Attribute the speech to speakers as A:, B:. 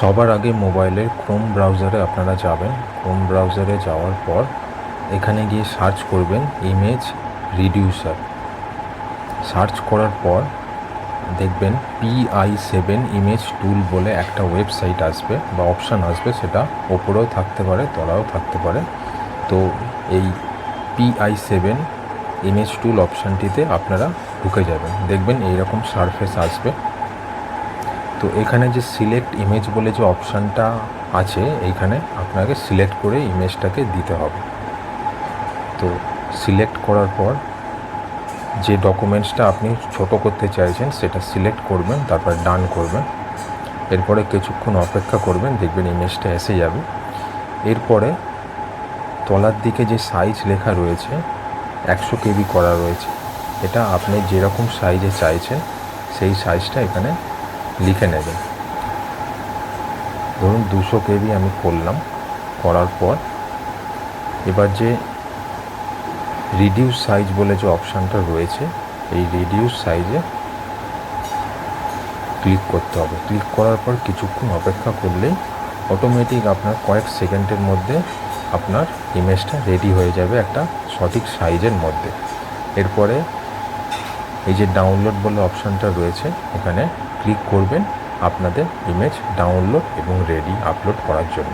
A: সবার আগে মোবাইলের ক্রোম ব্রাউজারে আপনারা যাবেন। ক্রোম ব্রাউজারে যাওয়ার পর এখানে গিয়ে সার্চ করবেন ইমেজ রিডিউসার। সার্চ করার পর দেখবেন PI7 ইমেজ টুল বলে একটা ওয়েবসাইট আসবে বা অপশান আসবে, সেটা ওপরেও থাকতে পারে তলাও থাকতে পারে। তো এই PI7 ইমেজ টুল অপশানটিতে আপনারা ঢুকে যাবেন, দেখবেন এইরকম সারফেস আসবে। তো এখানে যে সিলেক্ট ইমেজ বলে যে অপশানটা আছে, এইখানে আপনাকে সিলেক্ট করে ইমেজটাকে দিতে হবে। তো সিলেক্ট করার পর যে ডকুমেন্টসটা আপনি ছোট করতে চাইছেন সেটা সিলেক্ট করবেন, তারপর ডান করবেন। এরপরে কিছুক্ষণ অপেক্ষা করবেন, দেখবেন ইমেজটা এসে যাবে। এরপরে তলার দিকে যে সাইজ লেখা রয়েছে 100 KB করা রয়েছে, এটা আপনি যেরকম সাইজে চাইছেন সেই সাইজটা এখানে লিখে নেবেন। ধরুন 200 KB আমি করলাম। করার পর এবার যে রিডিউস সাইজ বলে যে অপশানটা রয়েছে, এই রিডিউস সাইজে ক্লিক করতে হবে। ক্লিক করার পর কিছুক্ষণ অপেক্ষা করলেই অটোমেটিক আপনার কয়েক সেকেন্ডের মধ্যে আপনার ইমেজটা রেডি হয়ে যাবে একটা সঠিক সাইজের মধ্যে। এরপরে এই যে ডাউনলোড বলে অপশানটা রয়েছে, এখানে ক্লিক করবেন আপনাদের ইমেজ ডাউনলোড এবং রেডি আপলোড করার জন্য।